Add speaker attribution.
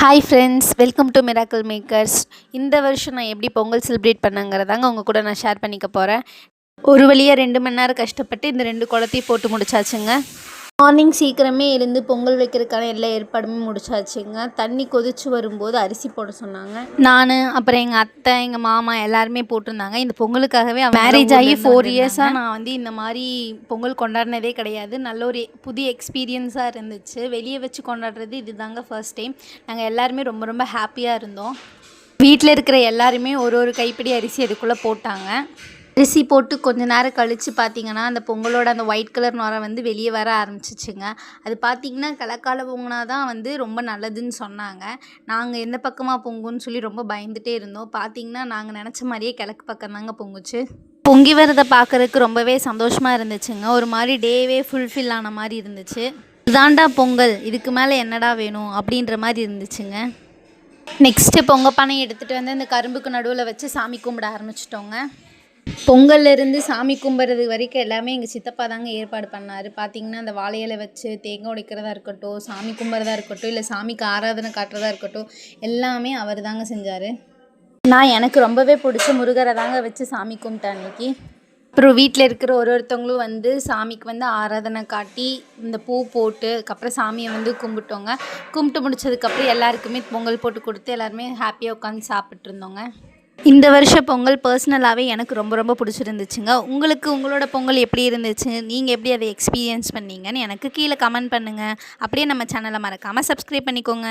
Speaker 1: Hi friends, welcome to miracle makers. இந்த வருஷம் நான் எப்படி பொங்கல் செலிப்ரேட் பண்ணேங்கிறதாங்க உங்கள் கூட நான் ஷேர் பண்ணிக்க போகிறேன். ஒரு வழியாக 2 மணி நேரம் கஷ்டப்பட்டு இந்த 2 குளத்தையும் போட்டு முடிச்சாச்சுங்க. மார்னிங் சீக்கிரமே எழுந்து பொங்கல் வைக்கிறதுக்கான எல்லா ஏற்பாடுமே முடிச்சாச்சுங்க. தண்ணி கொதிச்சு வரும்போது அரிசி போட சொன்னாங்க. நான் அப்புறம் எங்கள் அத்தை, எங்கள் மாமா எல்லாருமே போட்டிருந்தாங்க. இந்த பொங்கலுக்காகவே மேரேஜ் ஆகி 4 இயர்ஸாக நான் இந்த மாதிரி பொங்கல் கொண்டாடினதே கிடையாது. நல்ல ஒரு புதிய எக்ஸ்பீரியன்ஸாக இருந்துச்சு. வெளியே வச்சு கொண்டாடுறது இது தாங்க ஃபர்ஸ்ட் டைம். நாங்கள் எல்லாருமே ரொம்ப ரொம்ப ஹாப்பியாக இருந்தோம். வீட்டில் இருக்கிற எல்லாருமே ஒரு கைப்பிடி அரிசி அதுக்குள்ளே போட்டாங்க. அரிசி போட்டு கொஞ்ச நேரம் கழித்து பார்த்திங்கன்னா அந்த பொங்கலோட அந்த ஒயிட் கலர் நுரை வெளியே வர ஆரம்பிச்சிச்சுங்க. அது பார்த்திங்கன்னா கிழக்கால பொங்கினா தான் ரொம்ப நல்லதுன்னு சொன்னாங்க. நாங்கள் எந்த பக்கமாக பொங்குன்னு சொல்லி ரொம்ப பயந்துகிட்டே இருந்தோம். பார்த்திங்கன்னா நாங்கள் நினச்ச மாதிரியே கிழக்கு பக்கம் தாங்க பொங்குச்சு. பொங்கி வரதை பார்க்குறதுக்கு ரொம்பவே சந்தோஷமாக இருந்துச்சுங்க. ஒரு மாதிரி டேவே ஃபுல்ஃபில் ஆன மாதிரி இருந்துச்சு. இதாண்டா பொங்கல், இதுக்கு மேலே என்னடா வேணும் அப்படின்ற மாதிரி இருந்துச்சுங்க. நெக்ஸ்ட்டு பொங்கல் பானையை எடுத்துகிட்டு இந்த கரும்புக்கு நடுவில் வச்சு சாமி கும்பிட ஆரம்பிச்சிட்டோங்க. பொங்கல்லேருந்து சாமி கும்பிட்றது வரைக்கும் எல்லாமே எங்கள் சித்தப்பா தாங்க ஏற்பாடு பண்ணார். பார்த்திங்கன்னா அந்த வாழை இலை வச்சு தேங்காய் உடைக்கிறதா இருக்கட்டும், சாமி கும்பிட்றதா இருக்கட்டும், இல்லை சாமிக்கு ஆராதனை காட்டுறதா இருக்கட்டும், எல்லாமே அவர் தாங்க செஞ்சார். நான் எனக்கு ரொம்பவே பிடிச்ச முருகரை தாங்க வச்சு சாமி கும்பிட்டேன் அன்றைக்கி. அப்புறம் வீட்டில் இருக்கிற ஒருத்தவங்களும் சாமிக்கு ஆராதனை காட்டி இந்த பூ போட்டு அதுக்கப்புறம் சாமியை கும்பிட்டோங்க. கும்பிட்டு முடிச்சதுக்கப்புறம் எல்லாருக்குமே பொங்கல் போட்டு கொடுத்து எல்லாருமே ஹாப்பியாக உட்காந்து சாப்பிட்ருந்தோங்க. இந்த வருஷம் பொங்கல் பர்சனலாகவே எனக்கு ரொம்ப ரொம்ப பிடிச்சிருந்துச்சுங்க. உங்களுக்கு உங்களோட பொங்கல் எப்படி இருந்துச்சு? நீங்கள் எப்படி அதை எக்ஸ்பீரியன்ஸ் பண்ணீங்கன்னு எனக்கு கீழே கமெண்ட் பண்ணுங்கள். அப்படியே நம்ம சேனலை மறக்காமல் சப்ஸ்கிரைப் பண்ணிக்கோங்க.